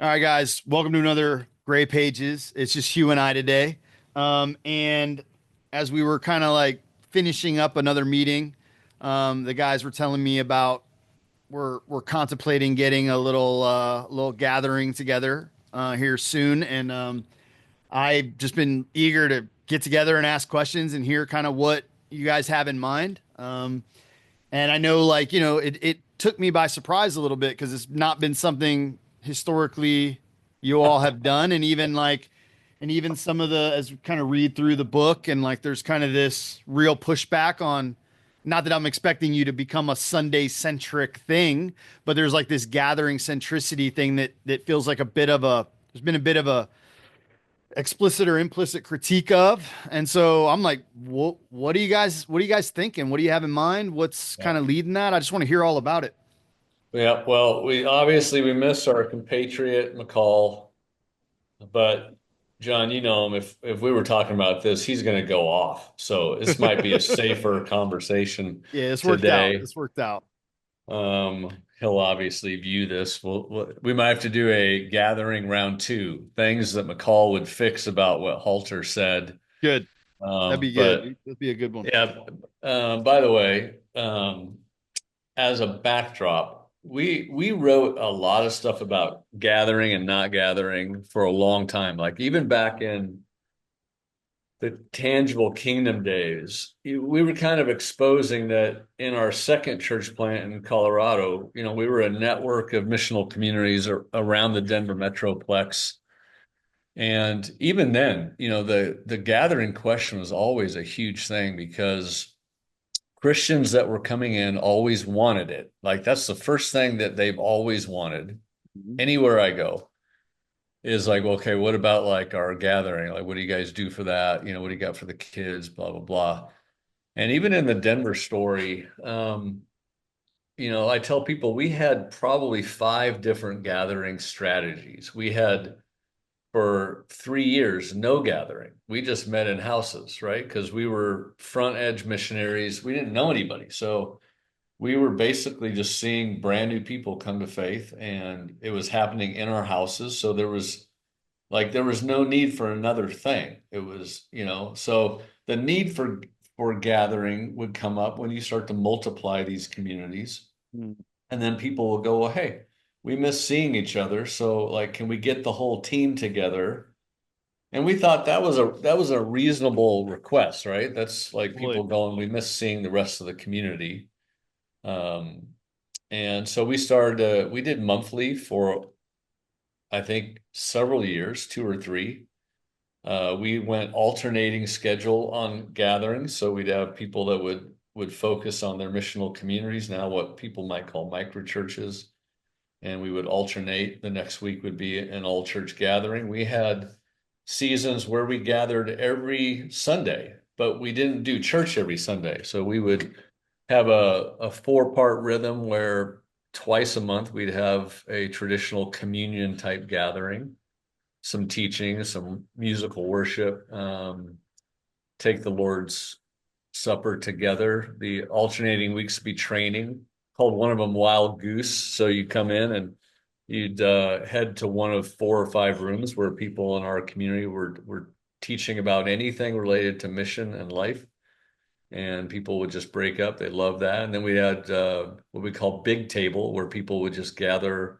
All right, guys, welcome to another Gray Pages. It's just Hugh and I today. And as we were kind of like finishing up another meeting, the guys were telling me about we're contemplating getting a little gathering together here soon, and I've just been eager to get together and ask questions and hear kind of what you guys have in mind. And I know, like, it took me by surprise a little bit because it's not been something historically you all have done. And even some of as we kind of read through the book, and like, there's kind of this real pushback on, not that I'm expecting you to become a Sunday centric thing, but there's like this gathering centricity thing that feels like there's been a bit of a explicit or implicit critique of. And so I'm like, what are you guys thinking? What do you have in mind? What's Yeah. kind of leading that? I just want to hear all about it. Yeah, well, we miss our compatriot McCall, but John, you know him. If we were talking about this, he's going to go off. So this might be a safer conversation Yeah, this worked out. today. This worked out. He'll obviously view this. We might have to do a gathering round two, things that McCall would fix about what Halter said. Good. That'd be good. But That'd be a good one. yeah, by the way, as a backdrop, we wrote a lot of stuff about gathering and not gathering for a long time. Like even back in the tangible kingdom days, we were kind of exposing that in our second church plant in Colorado, we were a network of missional communities around the Denver Metroplex. And even then, the gathering question was always a huge thing because Christians that were coming in always wanted it. Like that's the first thing that they've always wanted. Mhm. Anywhere I go is like, okay, what about like our gathering? Like, what do you guys do for that? What do you got for the kids? Blah, blah, blah. And even in the Denver story, I tell people we had probably five different gathering strategies. We had for 3 years, no gathering. We just met in houses, right? Because we were front edge missionaries. We didn't know anybody. So we were basically just seeing brand new people come to faith, and it was happening in our houses. So there was no need for another thing. It was, so the need for gathering would come up when you start to multiply these communities. Mhm. And then people will go, well, hey, we miss seeing each other. So like, can we get the whole team together? And we thought that was a reasonable request, right? That's like Totally. people going, we miss seeing the rest of the community. Um, and so we did monthly for, I think, several years, two or three. We went alternating schedule on gatherings. So we'd have people that would focus on their missional communities, now what people might call micro churches. And we would alternate. The next week would be an all church gathering. We had seasons where we gathered every Sunday, but we didn't do church every Sunday. So we would have a four-part rhythm where twice a month we'd have a traditional communion type gathering, some teaching, some musical worship, take the Lord's Supper together. The alternating weeks be training, called one of them Wild Goose. So you come in and you'd head to one of four or five rooms where people in our community were teaching about anything related to mission and life. And people would just break up. They loved that. And then we had what we call Big Table, where people would just gather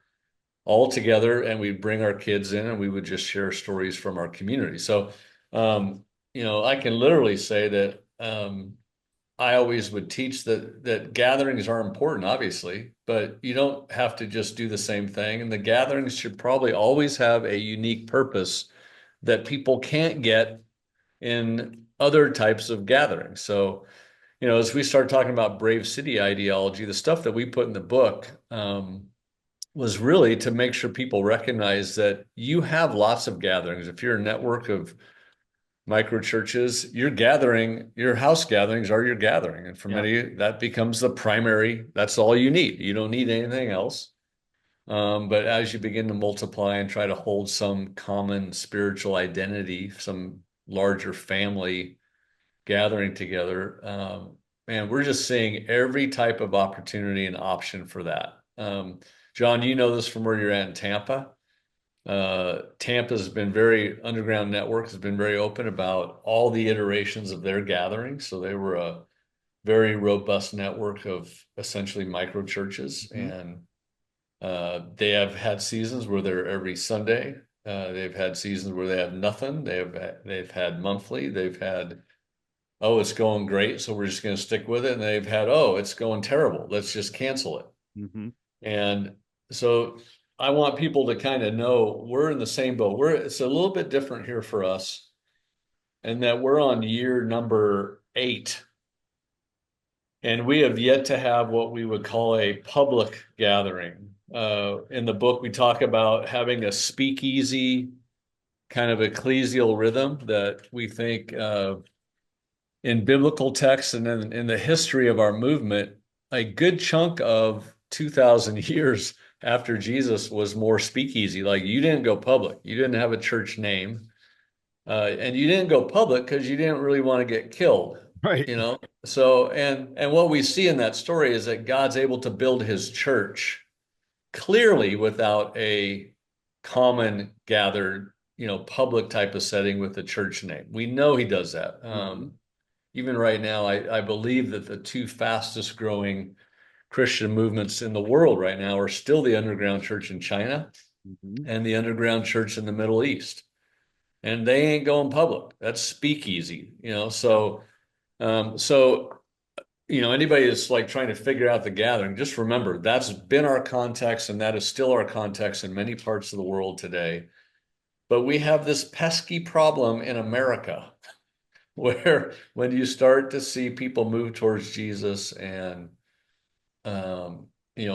all together and we'd bring our kids in and we would just share stories from our community. So, I can literally say that I always would teach that gatherings are important, obviously, but you don't have to just do the same thing. And the gatherings should probably always have a unique purpose that people can't get in other types of gatherings. So, as we start talking about Brave City ideology, the stuff that we put in the book was really to make sure people recognize that you have lots of gatherings. If you're a network of micro churches, your house gatherings are your gathering. And for Yeah. many, that becomes the primary, that's all you need. You don't need anything else. But as you begin to multiply and try to hold some common spiritual identity, some larger family gathering together, man, we're just seeing every type of opportunity and option for that. John, you know this from where you're at in Tampa. Tampa's been very underground network has been very open about all the iterations of their gatherings. So they were a very robust network of essentially micro churches, Hmm. and they have had seasons where they're every Sunday. They've had seasons where they have nothing. They've had monthly. They've had, oh, it's going great, so we're just going to stick with it. And they've had, oh, it's going terrible, let's just cancel it. Hmm. And so I want people to kind of know we're in the same boat. It's a little bit different here for us, and that we're on year number 8, and we have yet to have what we would call a public gathering. In the book, we talk about having a speakeasy kind of ecclesial rhythm that we think in biblical texts and in the history of our movement, a good chunk of 2,000 years after Jesus was more speakeasy. Like you didn't go public, you didn't have a church name, and you didn't go public because you didn't really want to get killed, Right. you know? So, and what we see in that story is that God's able to build his church clearly without a common gathered, public type of setting with a church name. We know he does that. Hmm. Even right now, I believe that the two fastest growing Christian movements in the world right now are still the underground church in China Hmm. and the underground church in the Middle East. And they ain't going public. That's speakeasy, So, so anybody that's like trying to figure out the gathering, just remember that's been our context, and that is still our context in many parts of the world today. But we have this pesky problem in America where when you start to see people move towards Jesus and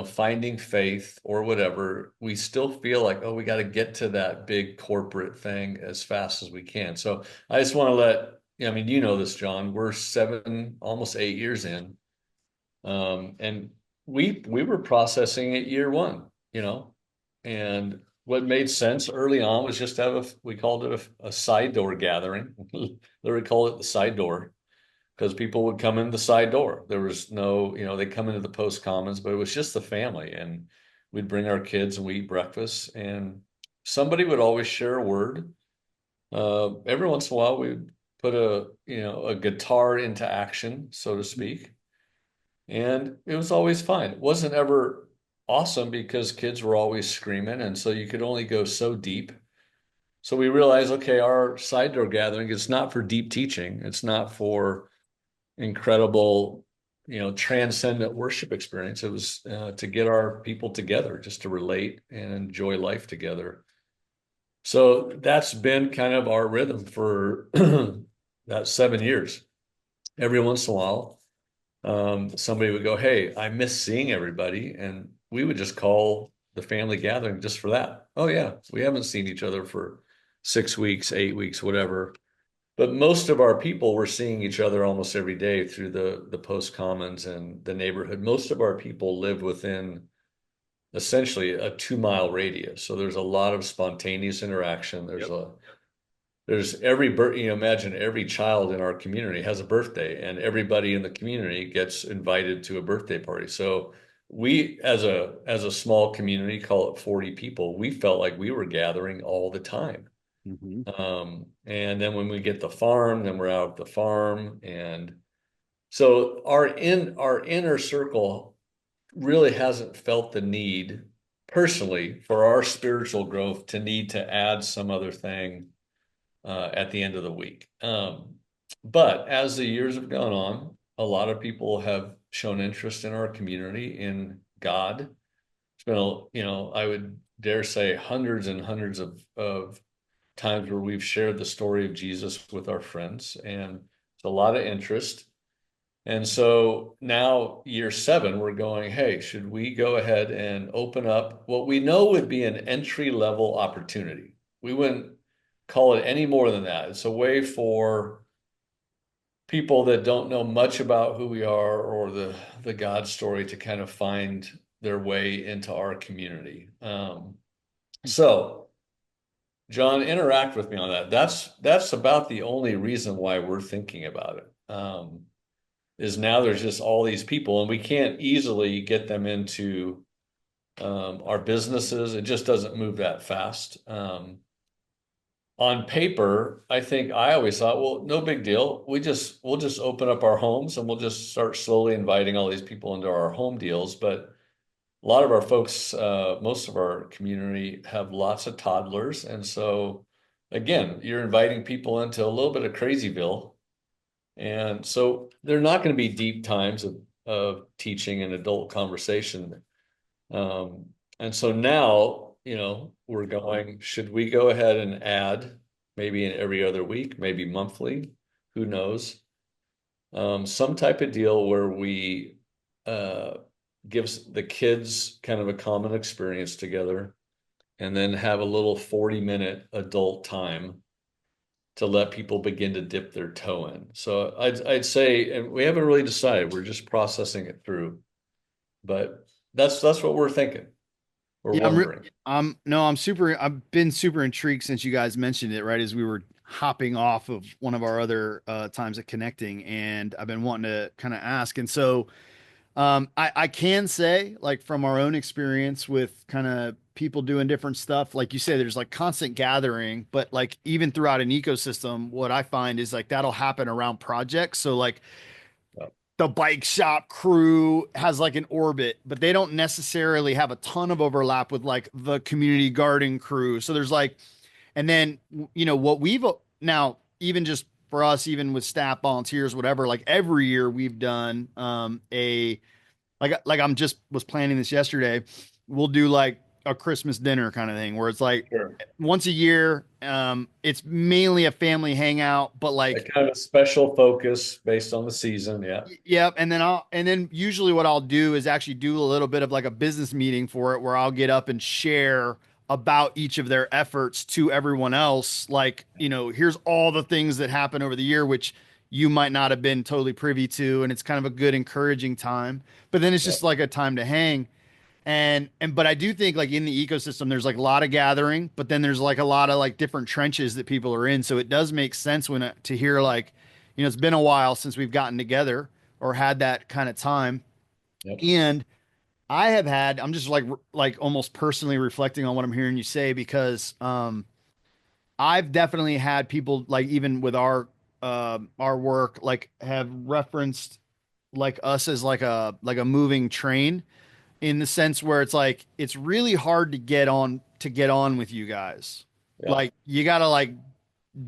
finding faith or whatever, we still feel like, oh, we got to get to that big corporate thing as fast as we can. So I just want to I mean, this, John, we're 7, almost 8 years in. And we were processing it year one, and what made sense early on was just to have we called it a side door gathering. Literally call it the side door because people would come in the side door. There was no, they come into the post commons, but it was just the family, and we'd bring our kids and we eat breakfast, and somebody would always share a word. Every once in a while, we'd put a guitar into action, so to speak, and it was always fine. It wasn't ever awesome because kids were always screaming, and so you could only go so deep. So we realized, okay, our side door gathering is not for deep teaching. It's not for incredible, transcendent worship experience. It was to get our people together, just to relate and enjoy life together. So that's been kind of our rhythm for that 7 years. Every once in a while, somebody would go, "Hey, I miss seeing everybody," and we would just call the family gathering just for that. Oh yeah, we haven't seen each other for 6 weeks, 8 weeks, whatever. But most of our people were seeing each other almost every day through the post commons and the neighborhood. Most of our people live within essentially a 2 mile radius. So there's a lot of spontaneous interaction. Yep. There's every birth, imagine every child in our community has a birthday, and everybody in the community gets invited to a birthday party. So we, as a small community, call it 40 people, we felt like we were gathering all the time. Hmm. And then when we get the farm, then we're out at the farm. And so our inner circle really hasn't felt the need personally for our spiritual growth to need to add some other thing at the end of the week. But as the years have gone on, a lot of people have shown interest in our community, in God. It's been, I would dare say hundreds and hundreds of times where we've shared the story of Jesus with our friends, and it's a lot of interest. And so now, year 7, we're going, hey, should we go ahead and open up what we know would be an entry level opportunity? We wouldn't call it any more than that. It's a way for people that don't know much about who we are or the God story to kind of find their way into our community. So John, interact with me on that. That's about the only reason why we're thinking about it. Is now there's just all these people, and we can't easily get them into our businesses. It just doesn't move that fast. On paper, I think I always thought, well, no big deal. We'll just open up our homes and we'll just start slowly inviting all these people into our home deals. But a lot of our folks, most of our community have lots of toddlers. And so again, you're inviting people into a little bit of Crazyville. And so they're not going to be deep times of teaching and adult conversation. Um, and so now, we're going, should we go ahead and add maybe in every other week, maybe monthly, who knows? Some type of deal where we uh, gives the kids kind of a common experience together and then have a little 40-minute adult time to let people begin to dip their toe in. So I'd say, and we haven't really decided, we're just processing it through, but that's what we're thinking. We're Yeah, wondering. I'm super, I've been super intrigued since you guys mentioned it, right? As we were hopping off of one of our other times of connecting, and I've been wanting to kind of ask. And so, I can say, like, from our own experience with kind of people doing different stuff, like you say, there's like constant gathering, but like even throughout an ecosystem, what I find is like that'll happen around projects. So, like, Yeah, the bike shop crew has like an orbit, but they don't necessarily have a ton of overlap with like the community garden crew. So there's like, and then, what we've now, even just for us, even with staff, volunteers, whatever, like every year we've done like I'm just was planning this yesterday. We'll do like a Christmas dinner kind of thing where it's like sure. once a year. It's mainly a family hangout, but A like, kind of special focus based on the season. Yeah. yep. And then usually what I'll do is actually do a little bit of like a business meeting for it where I'll get up and share about each of their efforts to everyone else. Like, here's all the things that happen over the year, which you might not have been totally privy to. And it's kind of a good encouraging time. But then it's Yeah. just like a time to hang. But I do think like in the ecosystem, there's like a lot of gathering, but then there's like a lot of like different trenches that people are in. So it does make sense to hear like, it's been a while since we've gotten together or had that kind of time. Yep. And I'm just like almost personally reflecting on what I'm hearing you say because I've definitely had people like even with our work like have referenced like us as like a moving train in the sense where it's like it's really hard to get on with you guys. Yeah. Like you got to like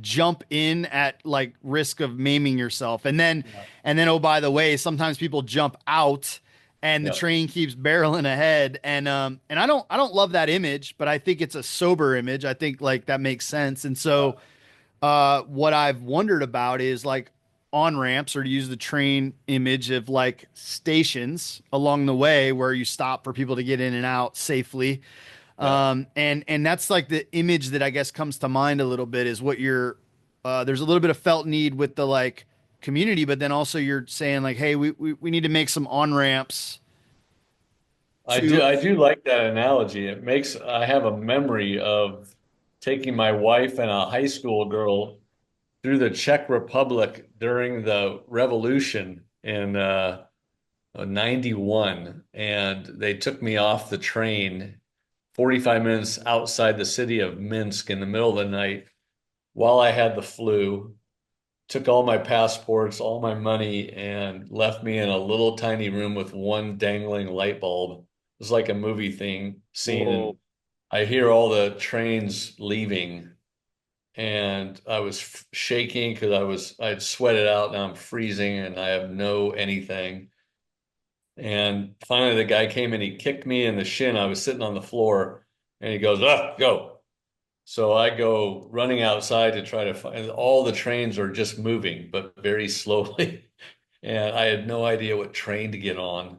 jump in at like risk of maiming yourself. Yeah. Oh by the way, sometimes people jump out and the Yeah. train keeps barreling ahead and I don't love that image, but I think it's a sober image. I think like that makes sense. And so what I've wondered about is like on ramps or to use the train image of like stations along the way where you stop for people to get in and out safely. Yeah. And that's like the image that I guess comes to mind a little bit is what there's a little bit of felt need with the like community, but then also you're saying like, hey, we need to make some on ramps to. I do like that analogy. I have a memory of taking my wife and a high school girl through the Czech Republic during the revolution in 91. And they took me off the train 45 minutes outside the city of Minsk in the middle of the night while I had the flu, took all my passports, all my money, and left me in a little tiny room with one dangling light bulb. It was like a movie scene, and Whoa. I hear all the trains leaving, and I was shaking because I'd sweated out, now I'm freezing, and I have no anything. And finally, the guy came and he kicked me in the shin. I was sitting on the floor, and he goes, "Ah, go." So I go running outside to try to find all the trains are just moving, but very slowly. And I had no idea what train to get on.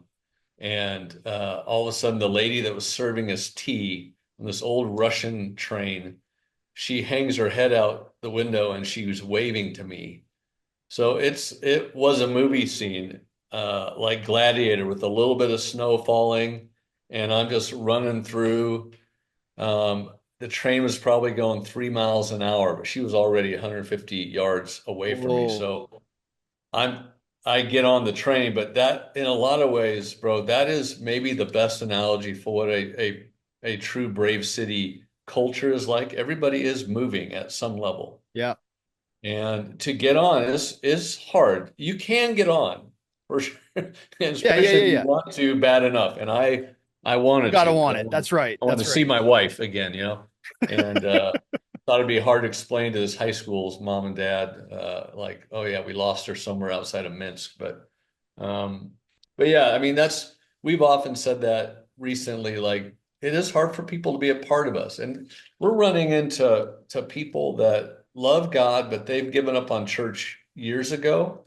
And all of a sudden, the lady that was serving us tea on this old Russian train, she hangs her head out the window and she was waving to me. So it was a movie scene, like Gladiator, with a little bit of snow falling, and I'm just running through. The train was probably going 3 miles an hour, but she was already 150 yards away from me. Whoa. So I'm I get on the train, but that in a lot of ways, bro, that is maybe the best analogy for what a true Brave City culture is like. Everybody is moving at some level. Yeah. And to get on is hard. You can get on for sure, Yeah. Yeah. especially Yeah. if you Yeah. want to bad enough. And I wanted Gotta to. want it. That's right. I wanted That's to see right. my wife again, and thought it'd be hard to explain to this high school's mom and dad, like, oh yeah, we lost her somewhere outside of Minsk. Um, but yeah, I mean we've often said that recently, like it is hard for people to be a part of us, and we're running into people that love God, but they've given up on church years ago,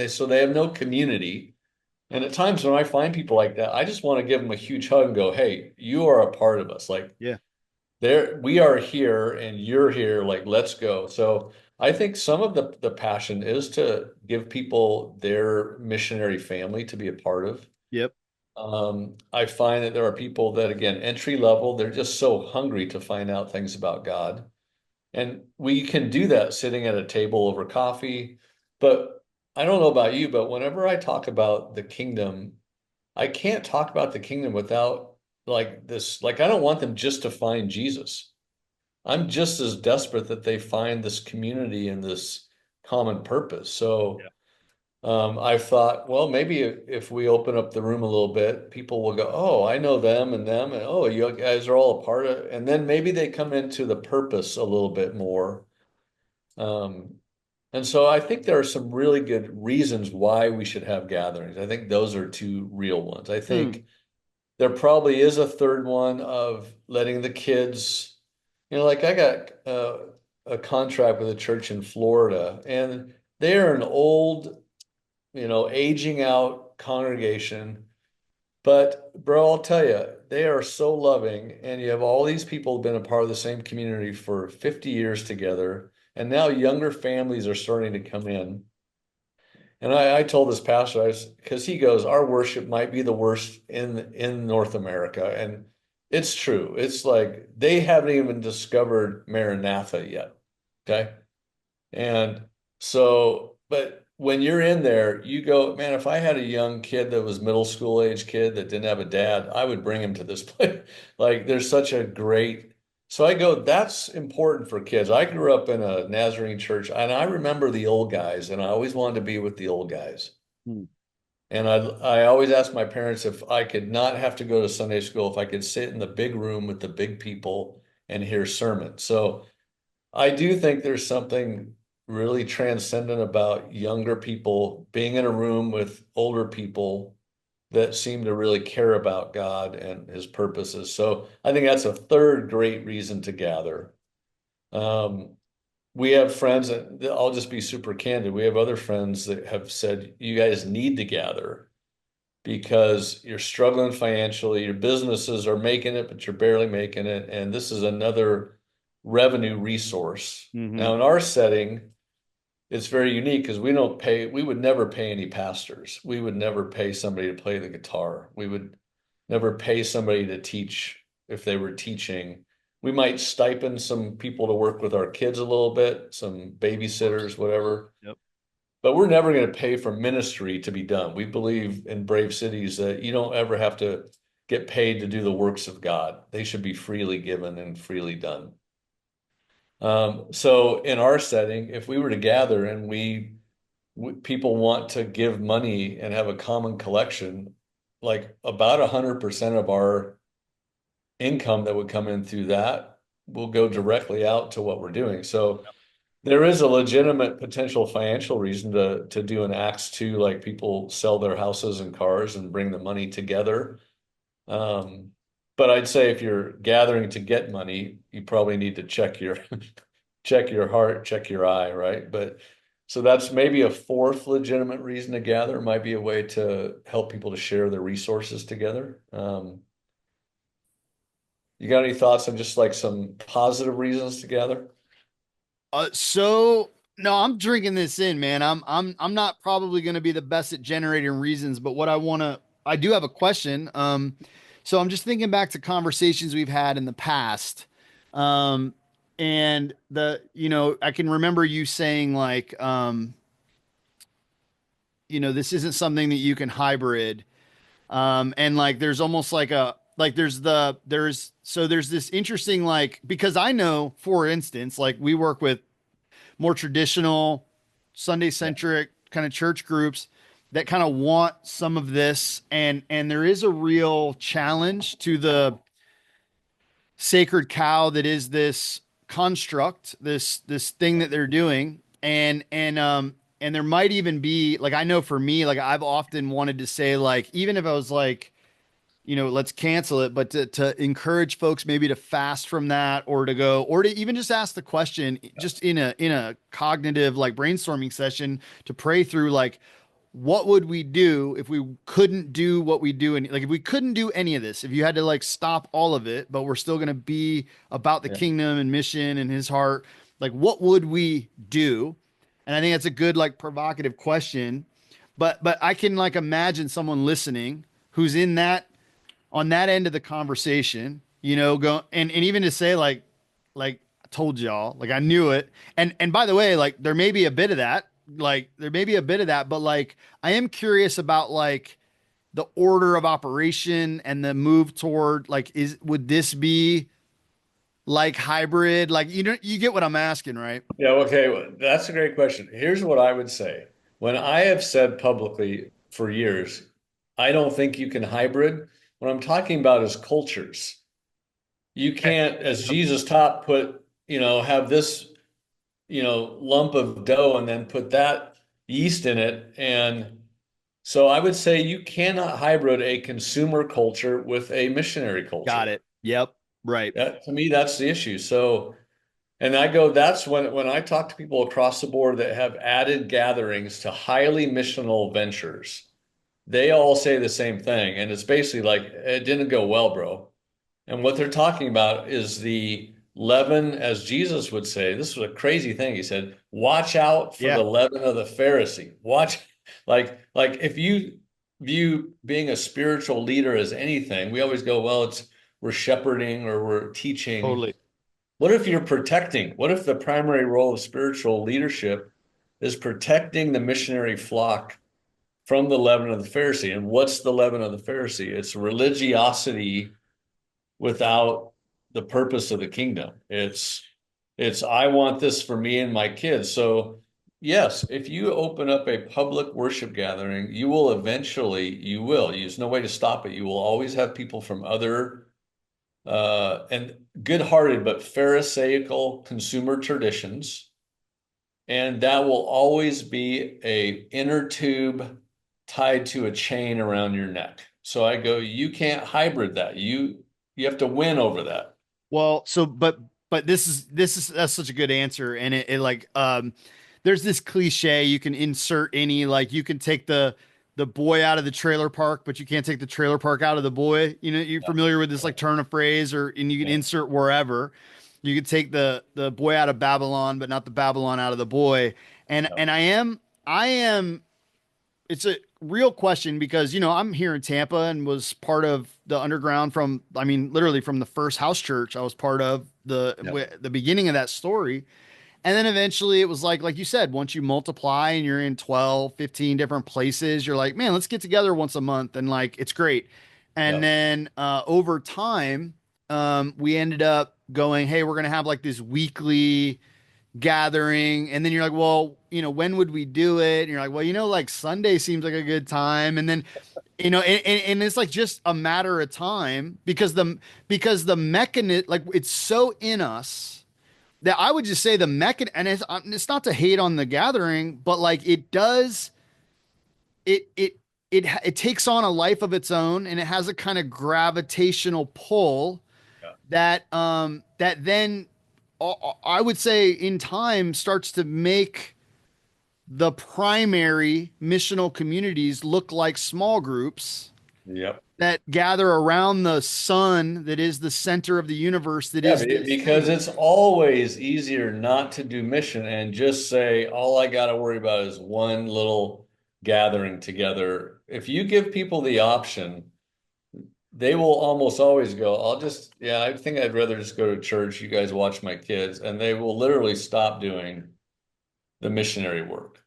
so they have no community. And at times when I find people like that, I just want to give them a huge hug and go, "Hey, you are a part of us. Like Yeah. there, we are here, and you're here. Like let's go." So I think some of the passion is to give people their missionary family to be a part of. Yep. I find that there are people that, again, entry level, they're just so hungry to find out things about God. And we can do that sitting at a table over coffee. But I don't know about you, but whenever I talk about the kingdom, I can't talk about the kingdom without like this, like, I don't want them just to find Jesus. I'm just as desperate that they find this community and this common purpose. So, I've thought, well, maybe if we open up the room a little bit, people will go, oh, I know them and them, and oh, you guys are all a part of it. And then maybe they come into the purpose a little bit more. Um, and so I think there are some really good reasons why we should have gatherings. I think those are two real ones. I Hmm. think there probably is a third one of letting the kids, like I got a contract with a church in Florida, and they're an old, aging out congregation. But bro, I'll tell you, they are so loving, and you have all these people who've been a part of the same community for 50 years together, and now younger families are starting to come in. And I told this pastor, because he goes, our worship might be the worst in North America, and it's true. It's like they haven't even discovered Maranatha yet. Okay. And so, but when you're in there, you go, man, if I had a young kid that was middle school age kid that didn't have a dad, I would bring him to this place. Like there's such a great, so I go, that's important for kids. I grew up in a Nazarene church and I remember the old guys and I always wanted to be with the old guys. Hmm. And I always asked my parents if I could not have to go to Sunday school, if I could sit in the big room with the big people and hear sermons. So I do think there's something really transcendent about younger people being in a room with older people that seem to really care about God and his purposes. So I think that's a third great reason to gather. Um, we have friends, and I'll just be super candid. We have other friends that have said, you guys need to gather because you're struggling financially, your businesses are making it, but you're barely making it. And this is another revenue resource. Hmm. Now, in our setting, it's very unique because we would never pay any pastors. We would never pay somebody to play the guitar. We would never pay somebody to teach if they were teaching. We might stipend some people to work with our kids a little bit, some Of course. babysitters, whatever. Yep. But we're never going to pay for ministry to be done. We believe in Brave Cities that you don't ever have to get paid to do the works of God. They should be freely given and freely done. So in our setting, if we were to gather and people want to give money and have a common collection, like about 100% of our income that would come in through that will go directly out to what we're doing. So there is a legitimate potential financial reason to do an Acts 2, like people sell their houses and cars and bring the money together. Um, but I'd say if you're gathering to get money, you probably need to check your check your heart, check your eye, right? But so that's maybe a fourth legitimate reason to gather, might be a way to help people to share their resources together. You got any thoughts on just like some positive reasons to gather? So no, I'm drinking this in, man. I'm not probably going to be the best at generating reasons, but I do have a question. So I'm just thinking back to conversations we've had in the past. Um, and I can remember you saying like, this isn't something that you can hybrid. And like there's almost like a like there's this interesting like because I know, for instance, like we work with more traditional Sunday Yeah. centric kind of church groups that kind of want some of this, and there is a real challenge to the sacred cow that is this construct, this thing that they're doing. And there might even be like, I know for me, like I've often wanted to say, like, even if I was like, let's cancel it, but to encourage folks maybe to fast from that, or to go, or to even just ask the question just in a cognitive like brainstorming session, to pray through like, what would we do if we couldn't do what we do? And like, if we couldn't do any of this, if you had to like stop all of it, but we're still going to be about the Yeah. kingdom and mission and his heart, like, what would we do? And I think that's a good, like, provocative question. But I can like imagine someone listening who's in that, on that end of the conversation, go and even to say like I told y'all, like I knew it. And by the way, like there may be a bit of that, but like I am curious about like the order of operation and the move toward like, would this be like hybrid? Like, you get what I'm asking, right? Yeah, okay. Well, that's a great question. Here's what I would say. When I have said publicly for years, I don't think you can hybrid. What I'm talking about is cultures. You Okay. can't, as Jesus taught, have this, lump of dough and then put that yeast in it. And so I would say you cannot hybrid a consumer culture with a missionary Got culture. it. Yep. Right. That to me, that's the issue. So, and I go, that's when I talk to people across the board that have added gatherings to highly missional ventures, they all say the same thing. And it's basically like, it didn't go well, bro. And what they're talking about is the leaven, as Jesus would say. This was a crazy thing. He said, watch out for Yeah. the leaven of the Pharisee. Watch, like if you view being a spiritual leader as anything, we always go, well, we're shepherding or we're teaching. Totally. What if you're protecting? What if the primary role of spiritual leadership is protecting the missionary flock from the leaven of the Pharisee? And what's the leaven of the Pharisee? It's religiosity without the purpose of the kingdom. It's I want this for me and my kids. So yes, if you open up a public worship gathering, you will. There's no way to stop it. You will always have people from other and good-hearted but Pharisaical consumer traditions, and that will always be a inner tube tied to a chain around your neck. So I go, you can't hybrid that. You have to win over that. Well, but this is that's such a good answer, and it like there's this cliche, you can insert any, like you can take the boy out of the trailer park, but you can't take the trailer park out of the boy. You're Yeah, familiar with this like turn of phrase, or and you can yeah, insert wherever. You could take the boy out of Babylon, but not the Babylon out of the boy. And yeah, and I am it's a real question because I'm here in Tampa and was part of the underground from, I mean, literally from the first house church. I was part of yeah, the beginning of that story. And then eventually it was like you said, once you multiply and you're in 12, 15 different places, you're like, man, let's get together once a month, and like it's great. And yeah, then over time, we ended up going, hey, we're gonna have like this weekly gathering. And then you're like, well, when would we do it? And you're like, well, like Sunday seems like a good time. And then, and it's like just a matter of time, because the mechanism, like it's so in us that I would just say the mechanism, and it's not to hate on the gathering, but like it does, it takes on a life of its own, and it has a kind of gravitational pull yeah, that then I would say in time starts to make the primary missional communities look like small groups yep. that gather around the sun that is the center of the universe, that Yeah, is this because thing. it's always easier not to do mission and just say, all I got to worry about is one little gathering together. If you give people the option, they will almost always go, yeah, I think I'd rather just go to church. You guys watch my kids. And they will literally stop doing the missionary work.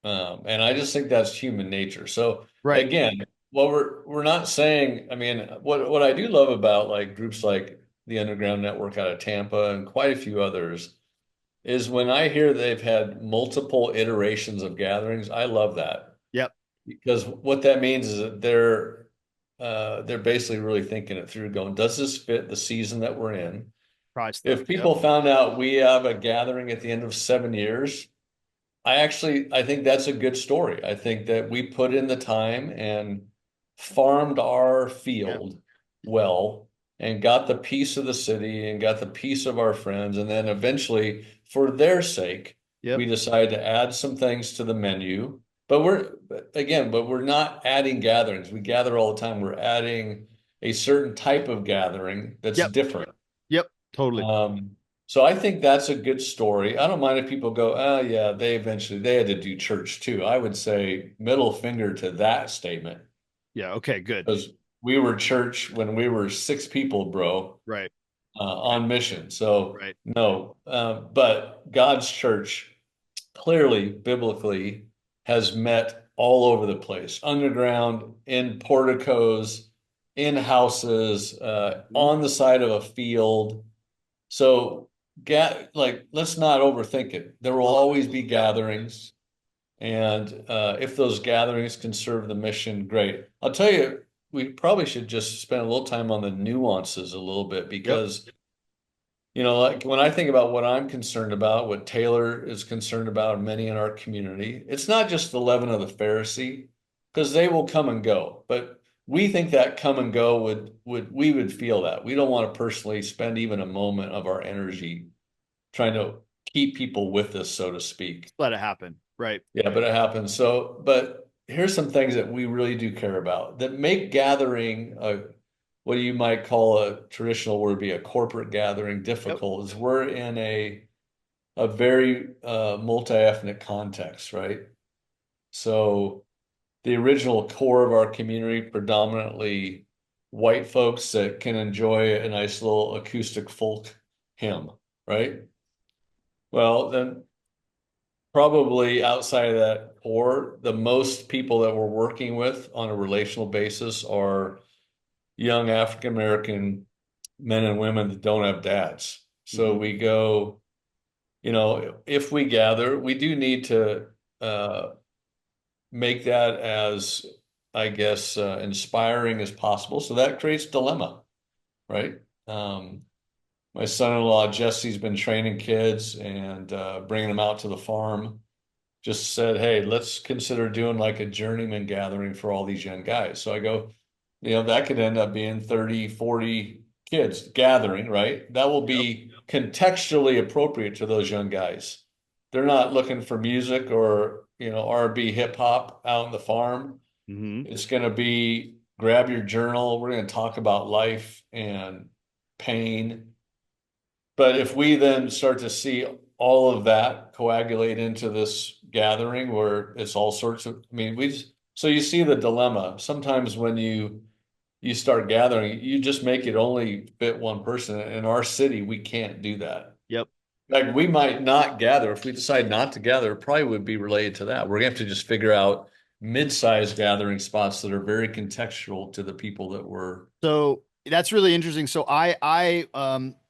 And I just think that's human nature. So Right. again, what we're not saying, I mean, what I do love about like groups like the Underground Network out of Tampa and quite a few others is when I hear they've had multiple iterations of gatherings, I love that Yep. because what that means is that they're basically really thinking it through, going, does this fit the season that we're in? Try stuff. If Yep. people found out we have a gathering at the end of 7 years, I think that's a good story. I think that we put in the time and farmed our Yep. field well and got the peace of the city and got the peace of our friends. And then eventually, for their sake, we Yep. decided to add some things to the menu. But we're not adding gatherings. We gather all the time. We're adding a certain type of gathering that's Yep. different. Yep. Totally. Um, so I think that's a good story. I don't mind if people go, oh yeah, they had to do church too. I would say middle finger to that statement Yeah. Okay. Good. because we were church when we were 6 people, bro, Right. Right. on mission. So Right. no, but God's church clearly, biblically, has met all over the place, underground, in porticos, in houses, Mhm. on the side of a field. So, let's not overthink it. There will Love it. always be Yep. gatherings, and if those gatherings can serve the mission, great. I'll tell you, we probably should just spend a little time on the nuances a little bit Yep. because, like when I think about what I'm concerned about, what Taylor is concerned about, and many in our community, it's not just the leaven of the Pharisee, because they will come and go. But we think that come and go we would feel that. We don't want to personally spend even a moment of our energy trying to keep people with us, so to speak. Just let it happen. Right. Yeah, but it happens. So, but here's some things that we really do care about that make gathering what you might call a traditional word be a corporate gathering Yep. difficult is we're in a very multi-ethnic context, right? So the original core of our community, predominantly white folks that can enjoy a nice little acoustic folk hymn, right? Well, then probably outside of that core, the most people that we're working with on a relational basis are young African American men and women that don't have dads. So Hmm. we go, if we gather, we do need to uh, make that as, I guess, inspiring as possible. So that creates dilemma, right? Um, my son-in-law Jesse's been training kids and bringing them out to the farm. Just said, hey, let's consider doing like a journeyman gathering for all these young guys. So I go, that could end up being 30, 40 kids gathering, right? That will Yep. be contextually appropriate to those young guys. They're not looking for music or, R&B hip hop out on the farm. Hmm. It's going to be grab your journal. We're going to talk about life and pain. But if we then start to see all of that coagulate into this gathering where it's all sorts of, I mean, so you see the dilemma. Sometimes when you start gathering, you just make it only fit one person. In our city, we can't do that. Yep. Like we might not gather. If we decide not to gather, it probably would be related to that. We're gonna have to just figure out mid-sized gathering spots that are very contextual to the people that we're. So that's really interesting. So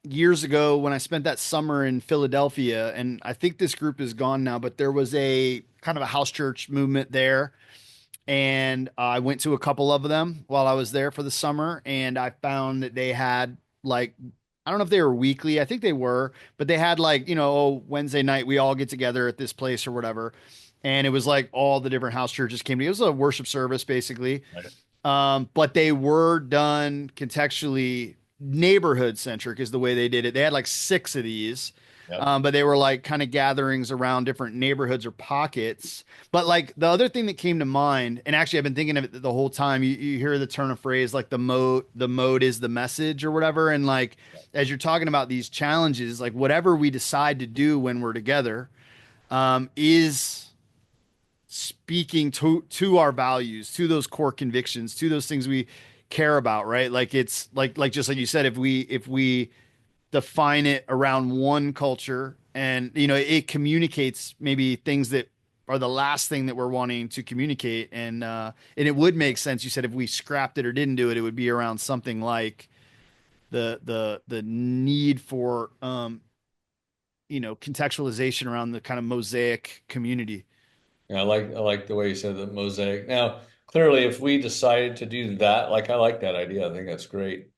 years ago when I spent that summer in Philadelphia, and I think this group is gone now, but there was a kind of a house church movement there. And I went to a couple of them while I was there for the summer, and I found that they had like, I don't know if they were weekly, I think they were, but they had like, oh, Wednesday night we all get together at this place or whatever. And it was like all the different house churches came together. It was a worship service basically. Right. But they were done contextually neighborhood centric is the way they did it. They had like six of these. Yep. But they were like kind of gatherings around different neighborhoods or pockets. But like the other thing that came to mind, and actually I've been thinking of it the whole time, you hear the turn of phrase like the mode is the message or whatever. And like as you're talking about these challenges, like whatever we decide to do when we're together, is speaking to our values, to those core convictions, to those things we care about, right? Like it's like just like you said, if we define it around one culture and it communicates maybe things that are the last thing that we're wanting to communicate. And it would make sense. You said if we scrapped it or didn't do it, it would be around something like the need for contextualization around the kind of mosaic community. Yeah, I like the way you said the mosaic. Now, clearly, if we decided to do that, like I like that idea. I think that's great.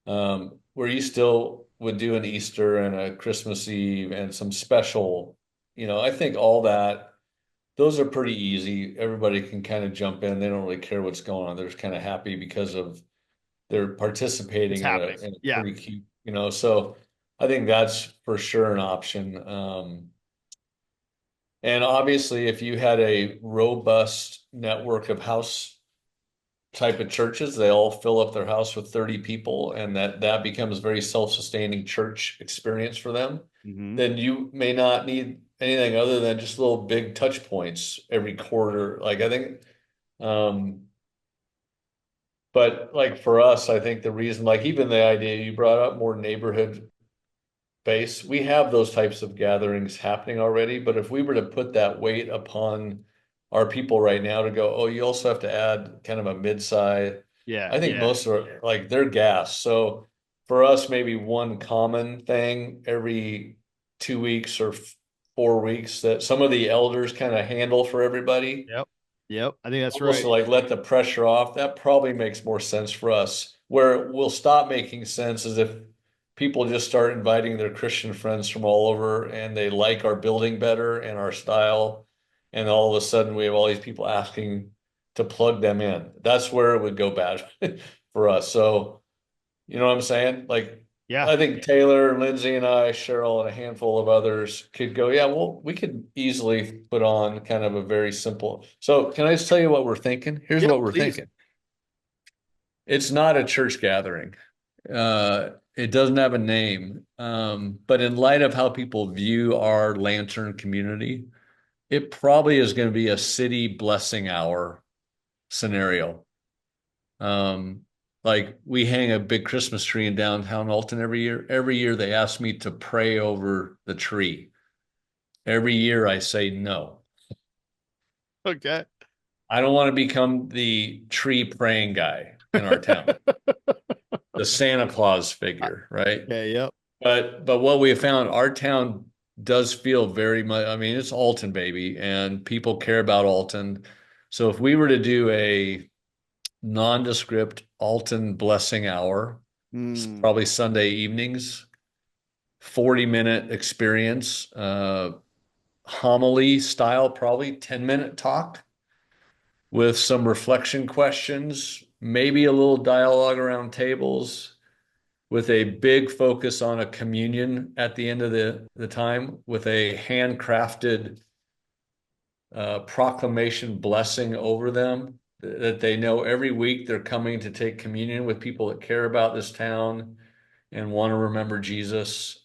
Where you still would do an Easter and a Christmas Eve and some special, I think all that, those are pretty easy. Everybody can kind of jump in. They don't really care what's going on. They're just kind of happy because of they're It's participating in a happening. in a Yeah. pretty cute, so I think that's for sure an option. And obviously, if you had a robust network of house type of churches, they all fill up their house with 30 people, and that becomes a very self-sustaining church experience for them, Hmm. then you may not need anything other than just little big touch points every quarter. Like I think, but like for us, I think the reason, like even the idea you brought up, more neighborhood base. We have those types of gatherings happening already, but if we were to put that weight upon our people right now to go, oh, you also have to add kind of a mid-size. Yeah. I think Yeah. most are like they're gas. So for us, maybe one common thing every 2 weeks or 4 weeks that some of the elders kind of handle for everybody, Yep. Yep. I think that's almost right. to like let the pressure off. That probably makes more sense for us. Where it will stop making sense is if people just start inviting their Christian friends from all over and they like our building better and our style. And all of a sudden we have all these people asking to plug them in. That's where it would go bad for us. So, you know what I'm saying? Like, Yeah. I think Taylor, Lindsay, and I, Cheryl, and a handful of others could go, yeah, well, we could easily put on kind of a very simple. So, can I just tell you what we're thinking? Here's Yeah. what we're Please. thinking. It's not a church gathering. It doesn't have a name. But in light of how people view our lantern community, it probably is going to be a city blessing hour scenario. Um, like we hang a big Christmas tree in downtown Alton every year. Every year they ask me to pray over the tree. Every year I say no. Okay. I don't want to become the tree praying guy in our town, the Santa Claus figure, right? Okay. Yep. But what we have found, our town does feel very much, I mean, it's Alton, baby, and people care about Alton. So if we were to do a nondescript Alton blessing hour, Mm. probably Sunday evenings, 40-minute experience, homily style, probably 10-minute talk with some reflection questions, maybe a little dialogue around tables with a big focus on a communion at the end of the time with a handcrafted proclamation blessing over them that they know every week they're coming to take communion with people that care about this town and want to remember Jesus,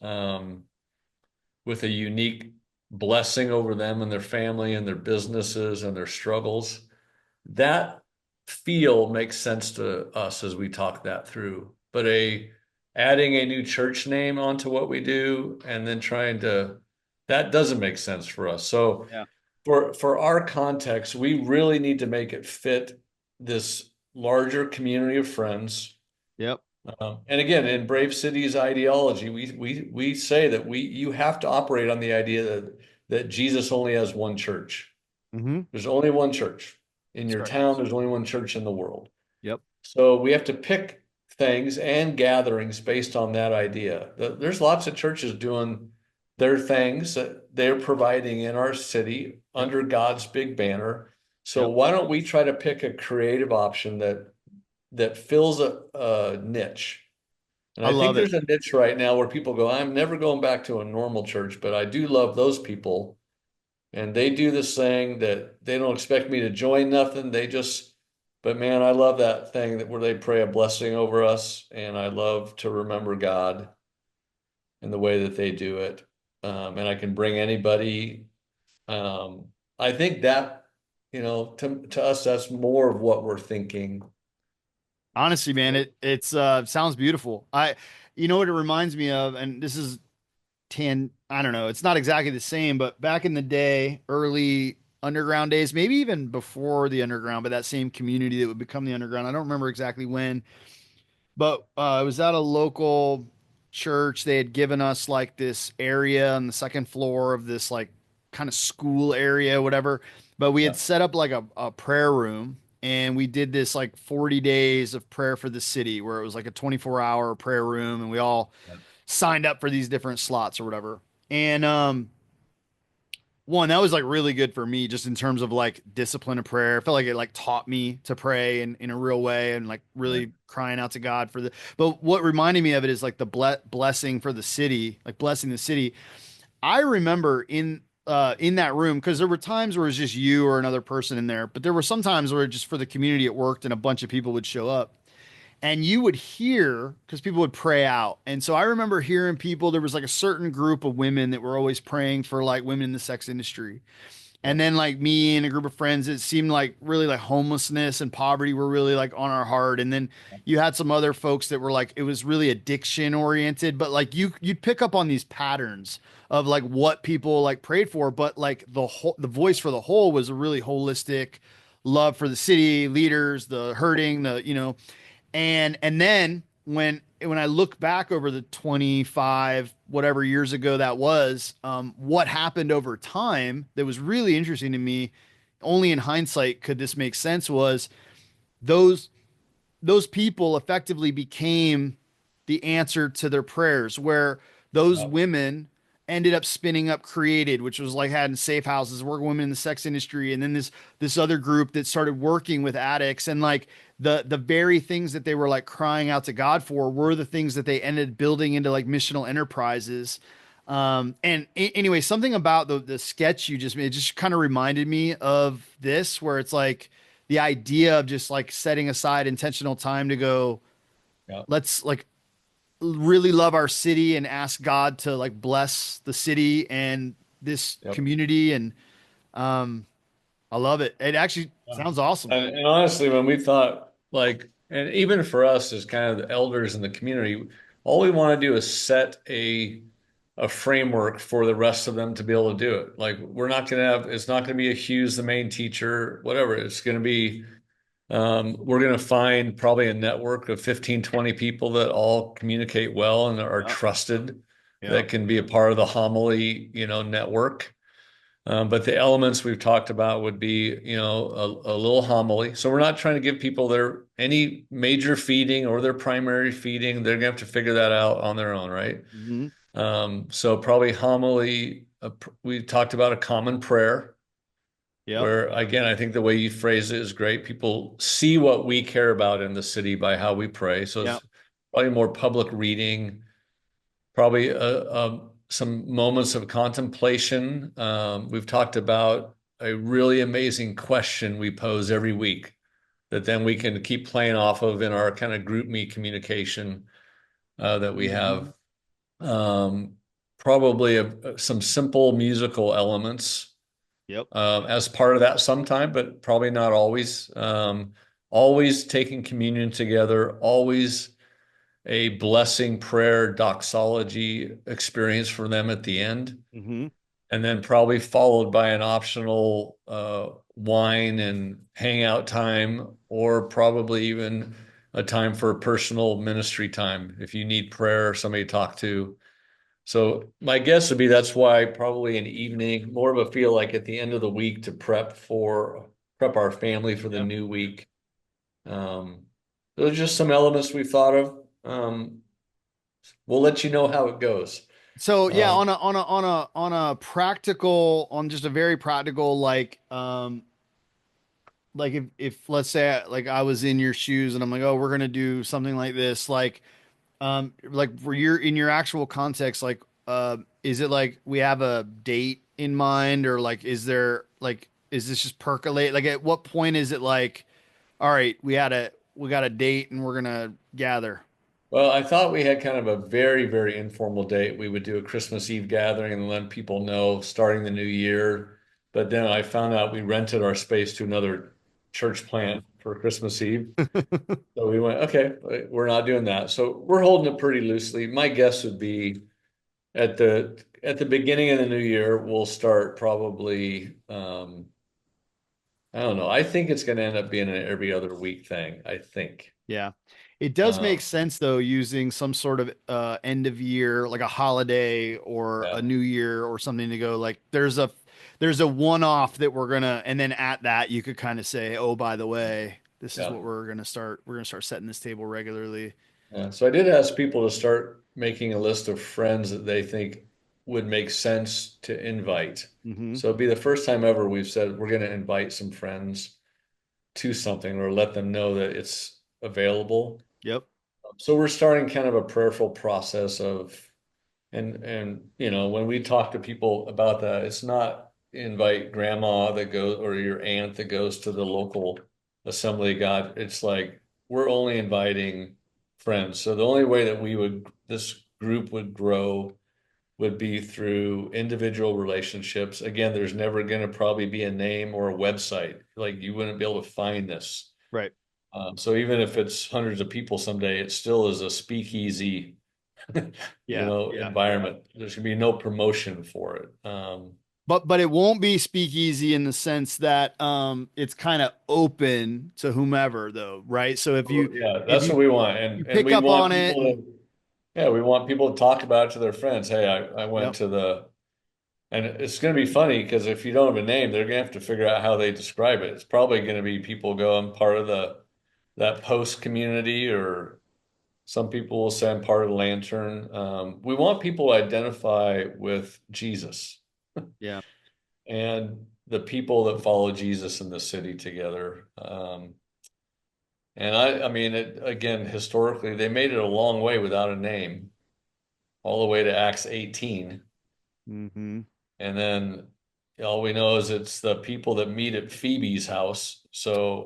with a unique blessing over them and their family and their businesses and their struggles. That feel makes sense to us as we talk that through. But adding a new church name onto what we do and then trying to that doesn't make sense for us. So Yeah. for our context, we really need to make it fit this larger community of friends. Yep. And again, in Brave Cities ideology, we say that you have to operate on the idea that Jesus only has one church. Hmm. There's only one church in That's your right. town. There's only one church in the world. Yep. So we have to pick things and gatherings based on that idea. There's lots of churches doing their things that they're providing in our city Yep. under God's big banner. So Yep. why don't we try to pick a creative option that fills a niche? And I I think love it. there's a niche right now where people go, I'm never going back to a normal church, but I do love those people. And they do this thing that they don't expect me to join nothing. But man, I love that thing that where they pray a blessing over us. And I love to remember God in the way that they do it. And I can bring anybody. Um, I think that, to us, that's more of what we're thinking. Honestly, man, it's sounds beautiful. You know what it reminds me of, and this is I don't know, it's not exactly the same, but back in the day, early. underground days, maybe even before the underground, but that same community that would become the underground. I don't remember exactly when, but it was at a local church. They had given us like this area on the second floor of this like kind of school area, whatever. But we had Yeah. set up like a prayer room and we did this like 40 days of prayer for the city where it was like a 24-hour prayer room and we all Yeah. signed up for these different slots or whatever. And one that was like really good for me just in terms of like discipline of prayer. I felt like it like taught me to pray in a real way and like Right. really crying out to God for the. But what reminded me of it is like the blessing for the city, like blessing the city. I remember in that room because there were times where it was just you or another person in there, but there were some times where just for the community it worked and a bunch of people would show up and you would hear because people would pray out. And so I remember hearing people, there was like a certain group of women that were always praying for like women in the sex industry. And Yep. then like me and a group of friends, it seemed like really like homelessness and poverty were really like on our heart. And then you had some other folks that were like it was really addiction oriented, but like you'd pick up on these patterns of like what people like prayed for, but like the voice for the whole was a really holistic love for the city leaders, the hurting, the and then when I look back over the 25 whatever years ago that was, what happened over time that was really interesting to me, only in hindsight could this make sense, was those those people effectively became the answer to their prayers, where those Yep. women ended up spinning up Created, which was like had in safe houses, working women in the sex industry, and then this other group that started working with addicts, and like the very things that they were like crying out to God for were the things that they ended building into like missional enterprises. Anyway, something about the sketch you just made just kind of reminded me of this, where it's like the idea of just like setting aside intentional time to go, Yep. let's like really love our city and ask God to like bless the city and this Yep. community. And um, I love it. It actually Yeah. sounds awesome. And honestly, when we thought like, and even for us as kind of the elders in the community, all we want to do is set a framework for the rest of them to be able to do it. Like we're not going to have, it's not going to be a Hughes, the main teacher, whatever. It's going to be, we're going to find probably a network of 15, 20 people that all communicate well and are Yep. trusted Yep. that can be a part of the homily, network. But the elements we've talked about would be, a little homily. So we're not trying to give people their any major feeding or their primary feeding. They're gonna have to figure that out on their own, right? Hmm. So probably homily. We talked about a common prayer, Yep. where again, I think the way you phrase it is great. People see what we care about in the city by how we pray. So Yep. it's probably more public reading, probably some moments of contemplation. We've talked about a really amazing question we pose every week that then we can keep playing off of in our kind of group me communication that we Hmm. have. Um, Probably some simple musical elements Yep. as part of that sometime, but probably not always. Always taking communion together, always a blessing prayer doxology experience for them at the end, Hmm. and then probably followed by an optional wine and hangout time, or probably even a time for personal ministry time if you need prayer or somebody to talk to. So my guess would be that's why probably an evening, more of a feel like at the end of the week to prep our family for the Yep. new week. Um, those are just some elements we've thought of. We'll let you know how it goes. So yeah, Um, on a practical, on just a very practical, like if let's say like I was in your shoes and I'm like, oh, we're gonna do something like this, like for your in your actual context, like is it like we have a date in mind, or like is there like is this just percolate? Like at what point is it like, all right, we got a date and we're gonna gather? well, I thought we had kind of a very, very informal date. We would do a Christmas Eve gathering and let people know starting the new year. But then I found out we rented our space to another church plant for Christmas Eve. So we went, okay, we're not doing that. So we're holding it pretty loosely. My guess would be at the beginning of the new year, we'll start probably. I don't know. I think it's going to end up being an every other week thing. I think. Yeah. It does make Um, sense though, using some sort of end of year, like a holiday or yeah, a new year or something to go like there's a one off that we're gonna, and then at that you could kind of say, oh, by the way, this is yeah, what we're gonna start setting this table regularly. yeah. So I did ask people to start making a list of friends that they think would make sense to invite. Hmm. So it'd be the first time ever we've said we're going to invite some friends to something or let them know that it's available. Yep. So we're starting kind of a prayerful process of, and when we talk to people about that, it's not invite grandma that goes or your aunt that goes to the local Assembly of God. It's like we're only inviting friends. So the only way that this group would grow would be through individual relationships. Again, there's never going to probably be a name or a website. Like you wouldn't be able to find this. Right. So even if it's hundreds of people someday, it still is a speakeasy, Yeah. environment. There's gonna be no promotion for it. But it won't be speakeasy in the sense that it's kind of open to whomever though, right? So Yeah, if that's what we want, you and pick we up want on it people and to, yeah, we want people to talk about it to their friends. Hey, I went yep. to and it's going to be funny because if you don't have a name, they're going to have to figure out how they describe it. It's probably going to be people go, I'm part of that post community, or some people will say I'm part of the lantern. We want people to identify with Jesus Yeah. and the people that follow Jesus in the city together. And I mean, again, historically, they made it a long way without a name, all the way to Acts 18. Hmm. And then all we know is it's the people that meet at Phoebe's house. So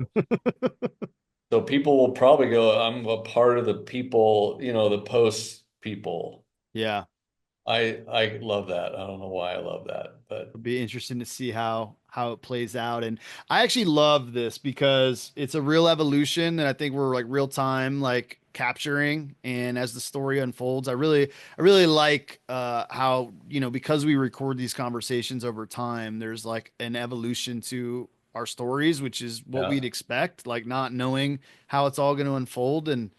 people will probably go, I'm a part of the people, the post people. Yeah. I love that. I don't know why I love that, but It'll be interesting to see how it plays out. And I actually love this because it's a real evolution and I think we're like real time like capturing, and as the story unfolds, I really like how, because we record these conversations over time, there's like an evolution to our stories, which is what yeah, we'd expect, like not knowing how it's all going to unfold and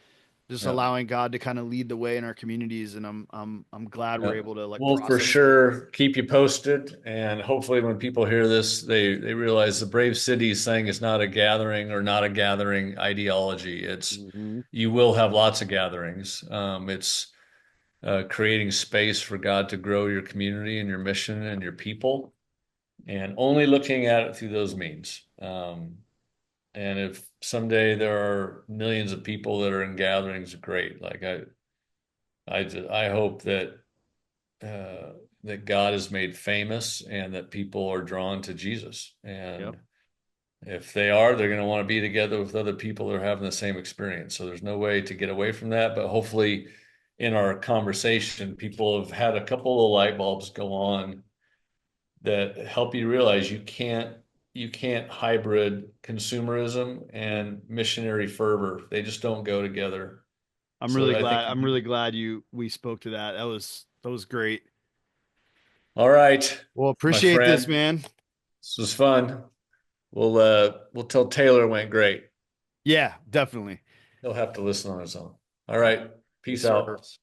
just yeah. allowing God to kind of lead the way in our communities. And I'm glad we're Yeah. able to like We'll for process it. sure keep you posted. And hopefully when people hear this, they realize the Brave City is saying it's not a gathering or not a gathering ideology. It's Mhm. you will have lots of gatherings. It's creating space for God to grow your community and your mission and your people, and only looking at it through those means. And if someday there are millions of people that are in gatherings, great. Like I hope uh, that God is made famous and that people are drawn to Jesus. Yep. And if they are, they're going to want to be together with other people that are having the same experience. So there's no way to get away from that. But hopefully, in our conversation, people have had a couple of light bulbs go on that help you realize you can't hybrid consumerism Yep. and missionary fervor. They just don't go together. So I think I'm really glad we spoke to that. That was great. all right, Well, my appreciate this, friend, man. this was fun. We'll tell Taylor it went great. Yeah, definitely. He'll have to listen on his own. All right. Yes, Peace sir. out.